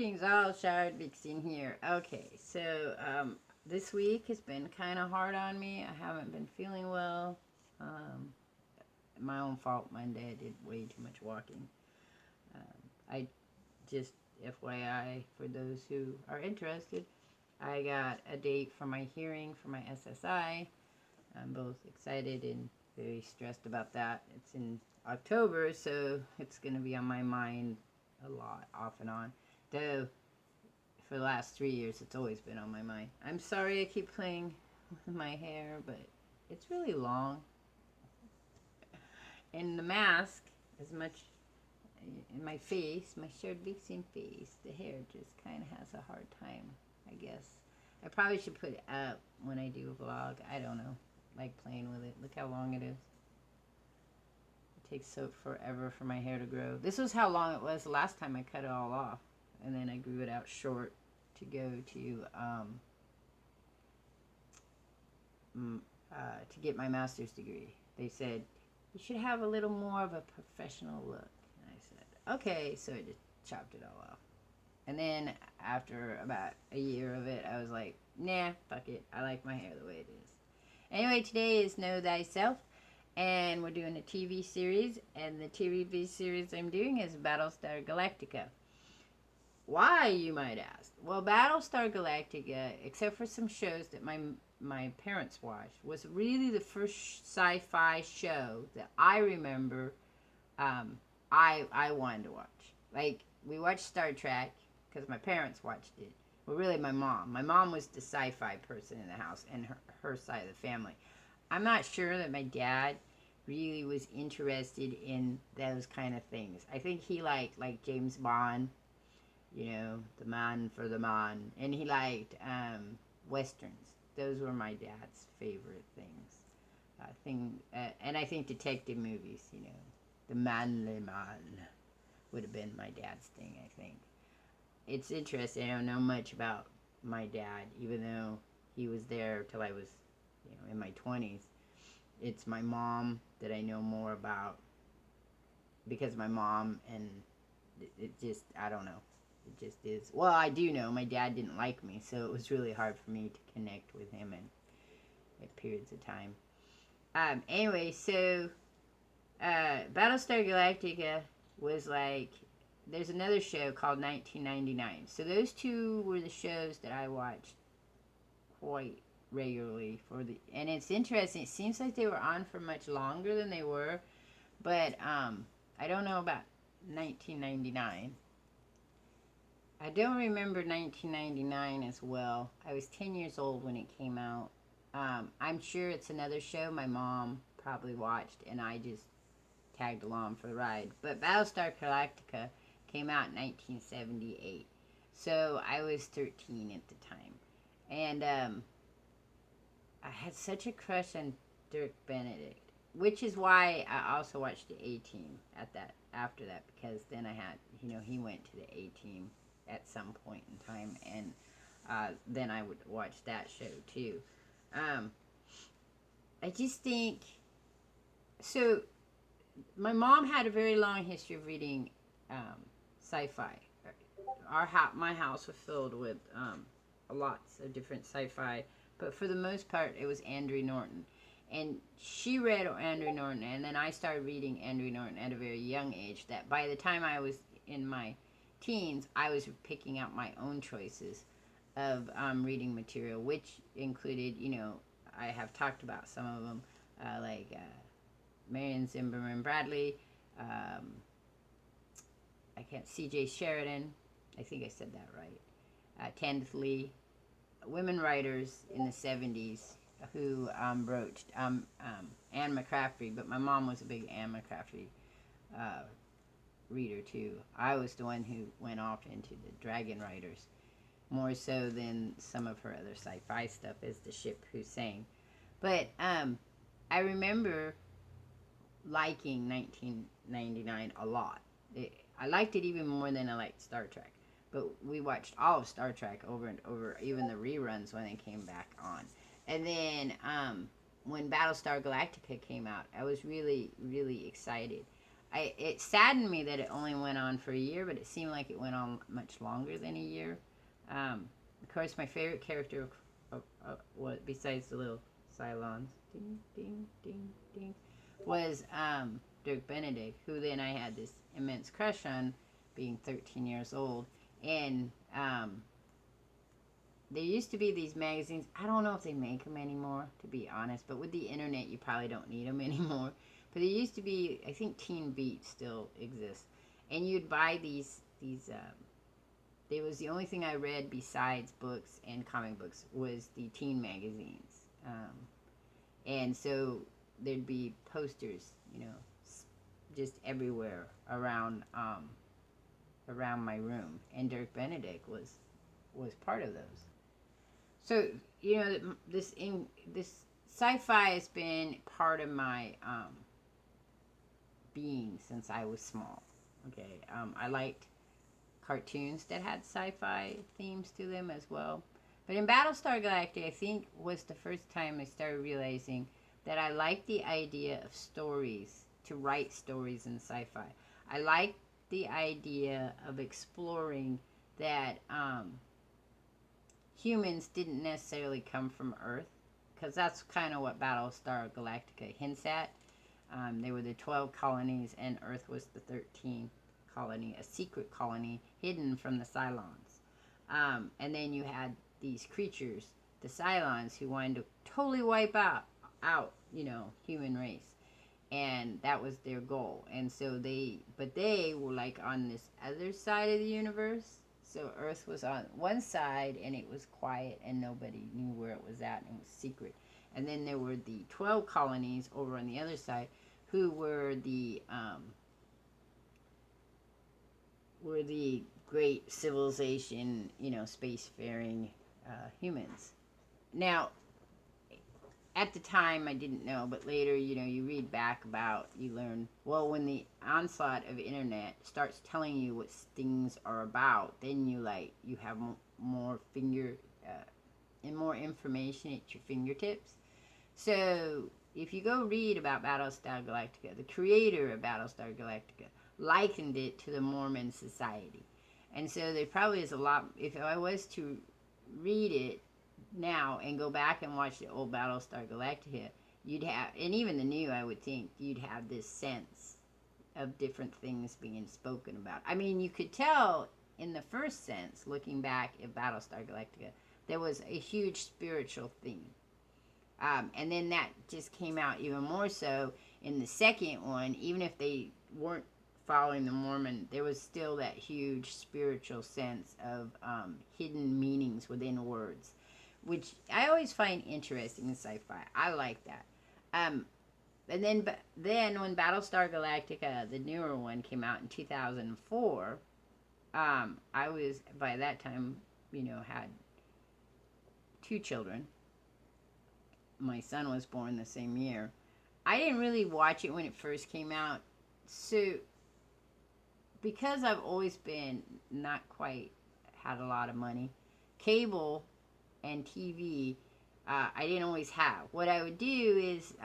Greetings, all Shardvixen here. Okay, so this week has been kind of hard on me. I haven't been feeling well. Um, my own fault. Monday I did way too much walking. I just, FYI, for those who are interested, I got a date for my hearing for my SSI. I'm both excited and very stressed about that. It's in October, so it's going to be on my mind a lot, off and on. Though, for the last 3 years, it's always been on my mind. I'm sorry I keep playing with my hair, but it's really long. And the mask, as much in my face, my Shardvixen face, the hair just kind of has a hard time, I guess. I probably should put it up when I do a vlog. I don't know. Like playing with it. Look how long it is. It takes so forever for my hair to grow. This was how long it was the last time I cut it all off. And then I grew it out short to go to get my master's degree. They said, you should have a little more of a professional look. And I said, okay, so I just chopped it all off. And then after about a year of it, I was like, nah, fuck it. I like my hair the way it is. Anyway, today is Know Thyself, and we're doing a TV series, and the TV series I'm doing is Battlestar Galactica. Why, you might ask? Well, Battlestar Galactica, except for some shows that my parents watched, was really the first sci-fi show that I remember I wanted to watch. Like, we watched Star Trek because my parents watched it. Well, really, my mom. My mom was the sci-fi person in the house and her side of the family. I'm not sure that my dad really was interested in those kind of things. I think he liked, like, James Bond, you know, the man for the man. And he liked Westerns. Those were my dad's favorite things. And I think detective movies, you know. The manly man would have been my dad's thing, I think. It's interesting. I don't know much about my dad, even though he was there till I was, you know, in my 20s. It's my mom that I know more about because my mom, and it just, I don't know. It just is. Well, I do know my dad didn't like me, so it was really hard for me to connect with him at periods of time. Anyway, so Battlestar Galactica was like, there's another show called 1999. So those two were the shows that I watched quite regularly and it's interesting. It seems like they were on for much longer than they were, but I don't know about 1999. I don't remember 1999 as well. I was 10 years old when it came out. I'm sure it's another show my mom probably watched, and I just tagged along for the ride. But Battlestar Galactica came out in 1978. So I was 13 at the time. And I had such a crush on Dirk Benedict, which is why I also watched the A-Team after that, because then I had, you know, he went to the A-Team at some point in time, and then I would watch that show too. I just think, so my mom had a very long history of reading sci-fi. My house was filled with lots of different sci-fi, but for the most part, it was Andrew Norton. And she read Andrew Norton, and then I started reading Andrew Norton at a very young age, that by the time I was in my teens, I was picking out my own choices of reading material, which included, you know, I have talked about some of them, like Marion Zimmerman Bradley, C.J. Sheridan, I think I said that right, Tanith Lee, women writers in the 70s who broached Anne McCaffrey, but my mom was a big Anne McCaffrey reader too. I was the one who went off into the dragon writers, more so than some of her other sci-fi stuff, as The Ship Who Sang. But I remember liking 1999 a lot. I liked it even more than I liked Star Trek. But we watched all of Star Trek over and over, even the reruns when they came back on. And then when Battlestar Galactica came out, I was really, really excited. it saddened me that it only went on for a year, but it seemed like it went on much longer than a year. Of course, my favorite character, what besides the little Cylons, ding ding ding ding, was Dirk Benedict, who then I had this immense crush on, being 13 years old, and there used to be these magazines. I don't know if they make them anymore, to be honest, but with the internet, you probably don't need them anymore. But there used to be, I think Teen Beat still exists, and you'd buy these. It was the only thing I read besides books and comic books was the teen magazines, and so there'd be posters, just everywhere around my room, and Dirk Benedict was part of those. So this sci-fi has been part of my being since I was small. Okay, I liked cartoons that had sci-fi themes to them as well. But in Battlestar Galactica, I think was the first time I started realizing that I liked the idea of stories, to write stories in sci-fi. I liked the idea of exploring that humans didn't necessarily come from Earth, because that's kind of what Battlestar Galactica hints at. They were the 12 colonies, and Earth was the 13th colony, a secret colony hidden from the Cylons. And then you had these creatures, the Cylons, who wanted to totally wipe out human race. And that was their goal. And so they were like on this other side of the universe. So Earth was on one side, and it was quiet, and nobody knew where it was at, and it was secret. And then there were the 12 colonies over on the other side, who were the great civilization, spacefaring humans. Now, at the time, I didn't know, but later, you read back about, you learn, well, when the onslaught of internet starts telling you what things are about, then you have more and more information at your fingertips. So, if you go read about Battlestar Galactica, the creator of Battlestar Galactica likened it to the Mormon Society. And so there probably is a lot, if I was to read it now and go back and watch the old Battlestar Galactica, you'd have, and even the new, I would think, you'd have this sense of different things being spoken about. I mean, you could tell in the first sense, looking back at Battlestar Galactica, there was a huge spiritual theme. And then that just came out even more so in the second one. Even if they weren't following the Mormon, there was still that huge spiritual sense of hidden meanings within words, which I always find interesting in sci-fi. I like that. And then when Battlestar Galactica, the newer one, came out in 2004, I was, by that time, had 2 children. My son was born the same year. I didn't really watch it when it first came out. So, because I've always been not quite had a lot of money, cable and TV, I didn't always have. What I would do is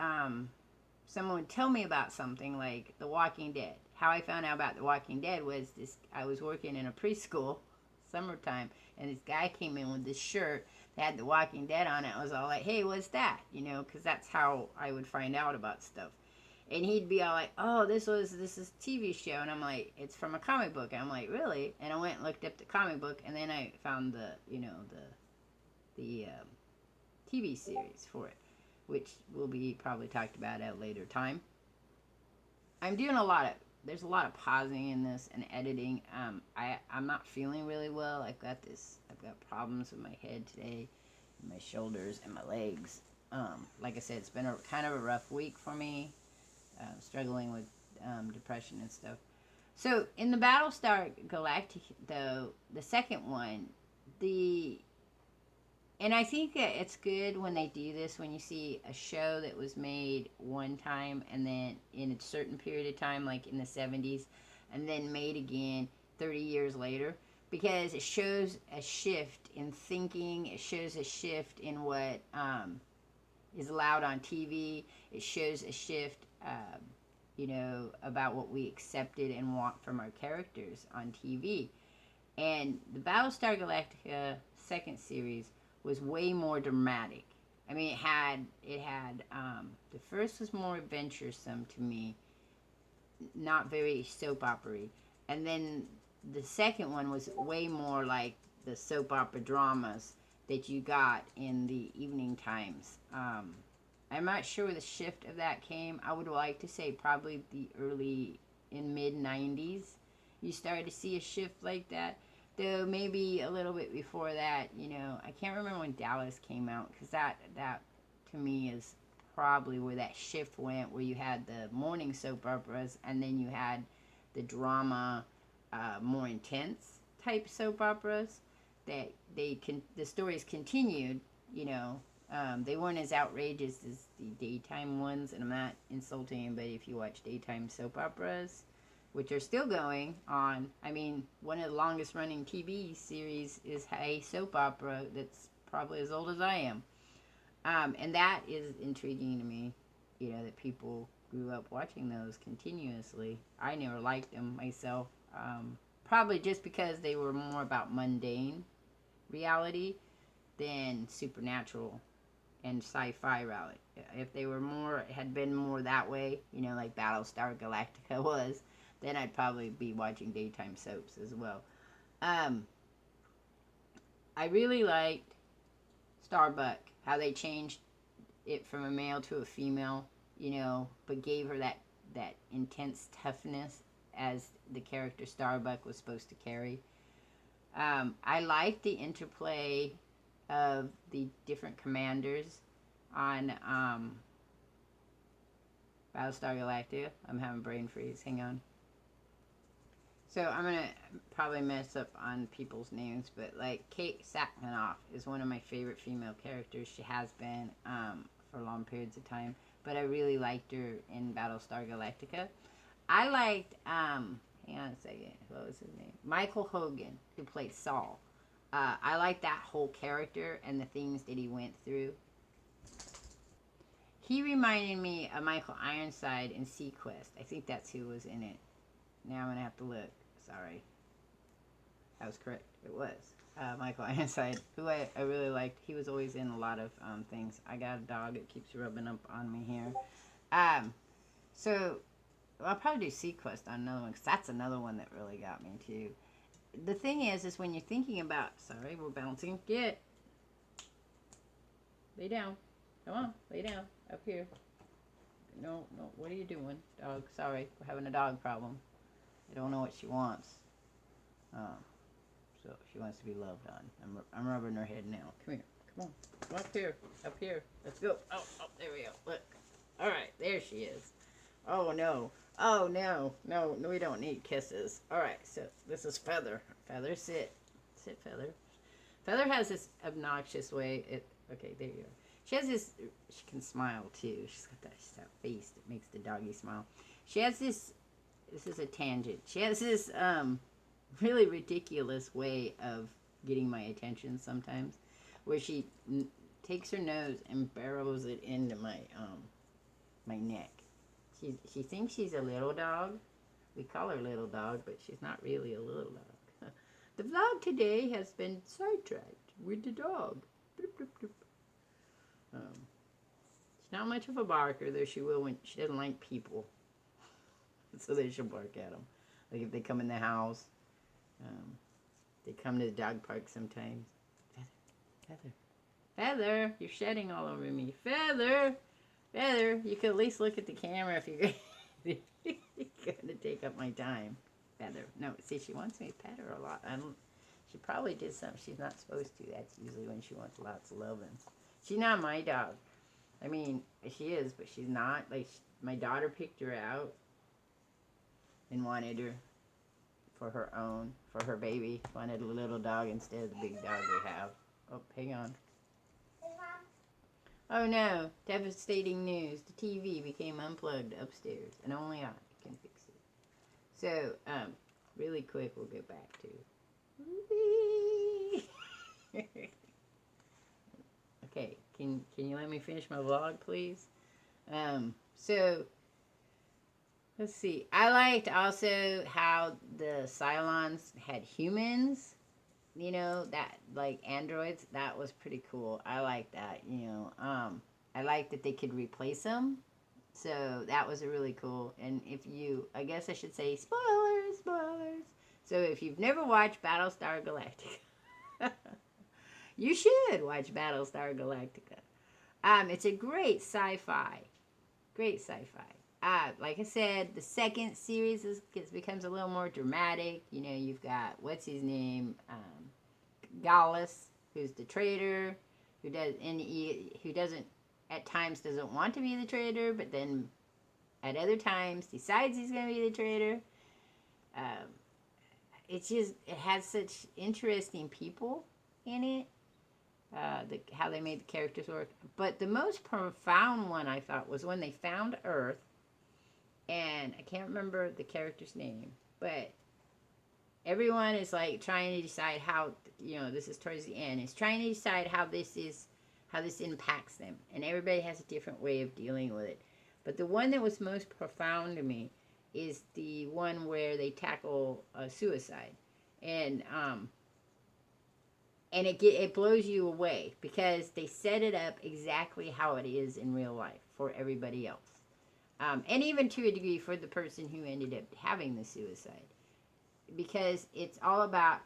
someone would tell me about something like The Walking Dead. How I found out about The Walking Dead was this: I was working in a preschool, summertime, and this guy came in with this shirt that had The Walking Dead on it. I was all like, hey, what's that? Because that's how I would find out about stuff. And he'd be all like, oh, this is a TV show. And I'm like, it's from a comic book. And I'm like, really? And I went and looked up the comic book, and then I found the TV series for it, which will be probably talked about at a later time. I'm doing there's a lot of pausing in this and editing. I'm not feeling really well. I've got problems with my head today, my shoulders, and my legs. Like I said, it's been kind of a rough week for me, struggling with depression and stuff. So in the Battlestar Galactica, though, the second one, and I think that it's good when they do this, when you see a show that was made one time and then in a certain period of time, like in the 70s, and then made again 30 years later, because it shows a shift in thinking, it shows a shift in what is allowed on TV, it shows a shift you know, about what we accepted and want from our characters on TV. And the Battlestar Galactica second series was way more dramatic. I mean, the first was more adventuresome to me, not very soap opery, and then the second one was way more like the soap opera dramas that you got in the evening times. I'm not sure where the shift of that came. I would like to say probably the early in mid 90s. You started to see a shift like that. Though maybe a little bit before that, you know, I can't remember when Dallas came out, because that to me is probably where that shift went, where you had the morning soap operas and then you had the drama, more intense type soap operas that the stories continued, you know. They weren't as outrageous as the daytime ones, and I'm not insulting anybody if you watch daytime soap operas, which are still going on. I mean, one of the longest running TV series is a soap opera that's probably as old as I am. And that is intriguing to me, you know, that people grew up watching those continuously. I never liked them myself, probably just because they were more about mundane reality than supernatural and sci-fi reality. If they were more, had been more that way, you know, like Battlestar Galactica was, then I'd probably be watching daytime soaps as well. I really liked Starbuck, how they changed it from a male to a female, you know, but gave her that intense toughness as the character Starbuck was supposed to carry. I liked the interplay of the different commanders on Battlestar Galactica. I'm having brain freeze. Hang on. So I'm going to probably mess up on people's names, but like Kate Sackmanoff is one of my favorite female characters. She has been for long periods of time, but I really liked her in Battlestar Galactica. I liked, hang on a second, what was his name? Michael Hogan, who played Saul. I liked that whole character and the things that he went through. He reminded me of Michael Ironside in Sequest. I think that's who was in it. Now I'm going to have to look. Sorry. That was correct. It was. Michael Ironside, who I really liked. He was always in a lot of things. I got a dog that keeps rubbing up on me here. So, I'll probably do Sequest on another one, because that's another one that really got me, too. The thing is when you're thinking about... Sorry, we're bouncing. Get. Lay down. Come on, lay down. Up here. No, what are you doing, dog? Sorry, we're having a dog problem. I don't know what she wants. So she wants to be loved on. I'm rubbing her head now. Come here. Come on. Come up here. Up here. Let's go. Oh, there we go. Look. All right, there she is. Oh, no. Oh, no. No, we don't need kisses. All right, so this is Feather. Feather, sit. Sit, Feather. Feather has this obnoxious way. Okay, there you go. She has this, she can smile too. She's got that face that makes the doggy smile. She has this is a tangent. She has this really ridiculous way of getting my attention sometimes, where she takes her nose and barrels it into my neck. She thinks she's a little dog. We call her little dog, but she's not really a little dog. The vlog today has been sidetracked with the dog. Bloop, bloop, bloop. She's not much of a barker, though she will when she doesn't like people. So then she'll bark at them. Like if they come in the house. They come to the dog park sometimes. Feather. Feather, you're shedding all over me. Feather. Feather, you could at least look at the camera if you're going to take up my time. Feather. No, see, she wants me to pet her a lot. She probably did something she's not supposed to. That's usually when she wants lots of loving. She's not my dog. I mean, she is, but she's not. Like, my daughter picked her out and wanted her for her baby. Wanted a little dog instead of the big dog we have. Oh, hang on. Oh no, devastating news. The TV became unplugged upstairs, and only I can fix it. So, really quick, we'll get back to... Okay, can you let me finish my vlog, please? So, Let's see. I liked also how the Cylons had humans, that like androids. That was pretty cool. I like that. I like that they could replace them. So that was a really cool. And if you, I guess I should say spoilers, spoilers. So if you've never watched Battlestar Galactica, you should watch Battlestar Galactica. It's a great sci-fi. Great sci-fi. Like I said, the second series becomes a little more dramatic. You've got what's his name, Gallus, who's the traitor, who doesn't at times doesn't want to be the traitor, but then at other times decides he's going to be the traitor. Um, it has such interesting people in it. How they made the characters work. But the most profound one I thought was when they found Earth, and I can't remember the character's name, but everyone is like trying to decide how, this is towards the end, is trying to decide how this impacts them, and everybody has a different way of dealing with it. But the one that was most profound to me is the one where they tackle suicide, and it blows you away because they set it up exactly how it is in real life for everybody else. And even to a degree for the person who ended up having the suicide. Because it's all about,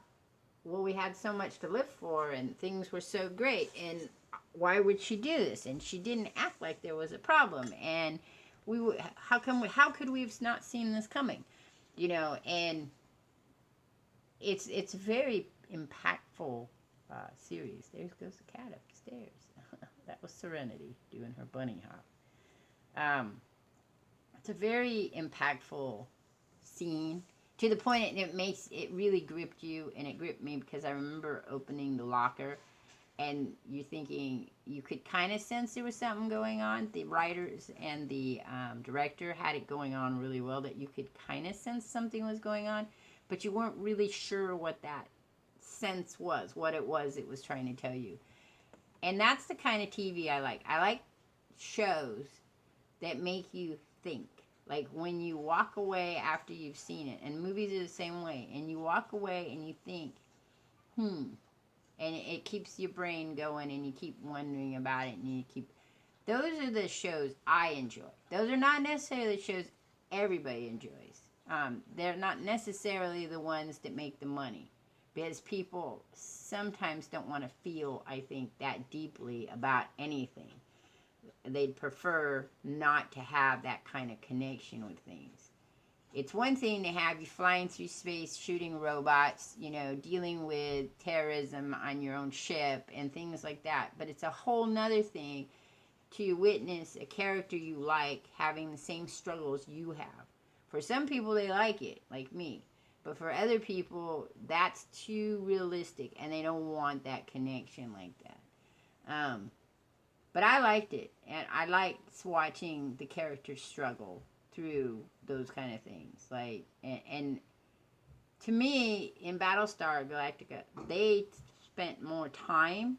well, we had so much to live for and things were so great, and why would she do this? And she didn't act like there was a problem. And how could we have not seen this coming? And it's a very impactful series. There goes the cat upstairs. That was Serenity doing her bunny hop. It's a very impactful scene to the point it really gripped you, and it gripped me because I remember opening the locker and you thinking you could kind of sense there was something going on. The writers and the director had it going on really well, that you could kind of sense something was going on, but you weren't really sure what that sense was, what it was trying to tell you. And that's the kind of TV I like. I like shows that make you think. Like when you walk away after you've seen it, and movies are the same way, and you walk away and you think, and it keeps your brain going, and you keep wondering about it, and those are the shows I enjoy. Those are not necessarily the shows everybody enjoys. They're not necessarily the ones that make the money, because people sometimes don't want to feel, I think, that deeply about anything. They'd prefer not to have that kind of connection with things. It's one thing to have you flying through space, shooting robots, dealing with terrorism on your own ship and things like that. But it's a whole nother thing to witness a character you like having the same struggles you have. For some people, they like it, like me. But for other people, that's too realistic, and they don't want that connection like that. But I liked it, and I liked watching the characters struggle through those kind of things. And to me, in Battlestar Galactica, they spent more time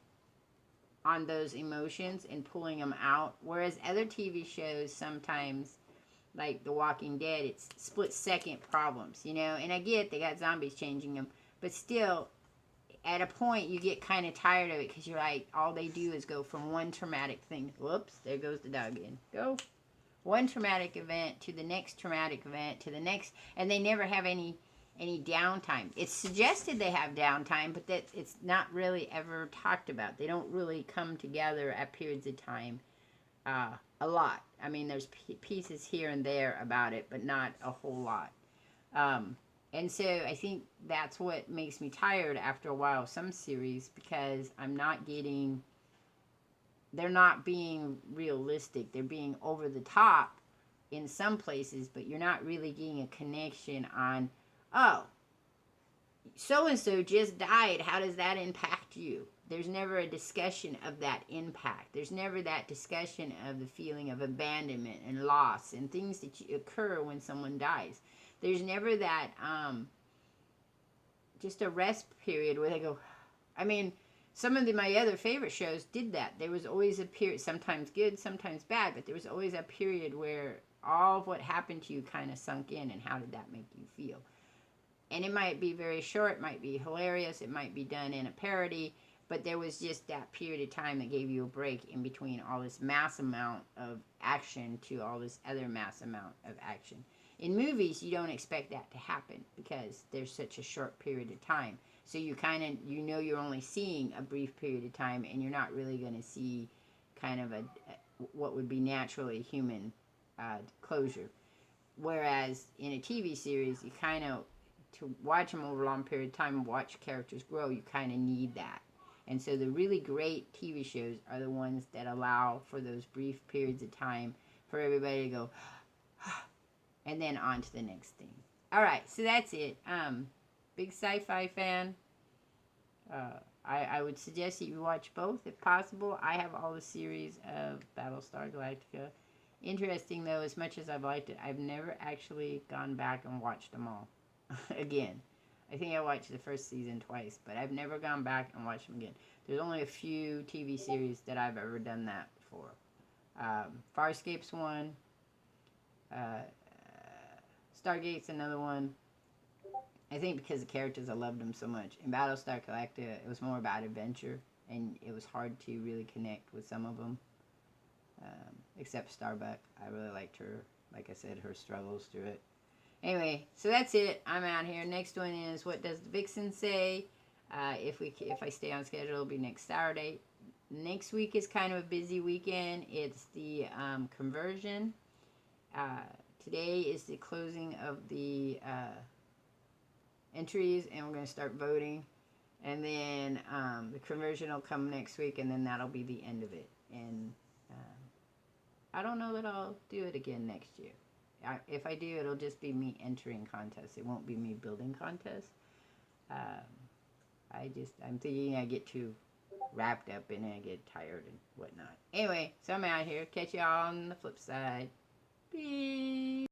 on those emotions and pulling them out, whereas other TV shows sometimes, like The Walking Dead, it's split-second problems, And I get they got zombies changing them, but still, at a point you get kind of tired of it because you're like, all they do is go from one traumatic thing. Whoops, there goes the dog again. Go. One traumatic event to the next traumatic event to the next, and they never have any downtime. It's suggested they have downtime, but that it's not really ever talked about. They don't really come together at periods of time a lot. I mean, there's pieces here and there about it, but not a whole lot. And so I think that's what makes me tired after a while of some series, because they're not being realistic. They're being over the top in some places, but you're not really getting a connection on, oh, so-and-so just died. How does that impact you? There's never a discussion of that impact. There's never that discussion of the feeling of abandonment and loss and things that occur when someone dies. There's never that just a rest period where they go, I mean, some of my other favorite shows did that. There was always a period, sometimes good, sometimes bad, but there was always a period where all of what happened to you kind of sunk in, and how did that make you feel? And it might be very short, it might be hilarious, it might be done in a parody, but there was just that period of time that gave you a break in between all this mass amount of action to all this other mass amount of action. In movies, you don't expect that to happen because there's such a short period of time. So you kind of, you're only seeing a brief period of time, and you're not really going to see kind of what would be naturally human closure. Whereas in a TV series, you kind of, to watch them over a long period of time and watch characters grow, you kind of need that. And so the really great TV shows are the ones that allow for those brief periods of time for everybody to go, and then on to the next thing. All right, so that's it. Big sci-fi fan. I would suggest that you watch both if possible. I have all the series of Battlestar Galactica. Interesting though, as much as I've liked it, I've never actually gone back and watched them all again. I think I watched the first season twice, but I've never gone back and watched them again. There's only a few TV series that I've ever done that for. Farscape's one. Stargate's another one. I think because the characters, I loved them so much. In Battlestar Galactica, it was more about adventure, and it was hard to really connect with some of them. Except Starbuck. I really liked her, like I said, her struggles through it. Anyway, so that's it. I'm out here. Next one is What Does the Vixen Say? If I stay on schedule, it'll be next Saturday. Next week is kind of a busy weekend. It's the conversion. Today is the closing of the entries, and we're going to start voting. And then the conversion will come next week, and then that'll be the end of it. And I don't know that I'll do it again next year. If I do, it'll just be me entering contests. It won't be me building contests. I'm thinking I get too wrapped up in it, I get tired and whatnot. Anyway, so I'm out here. Catch y'all on the flip side. Peace.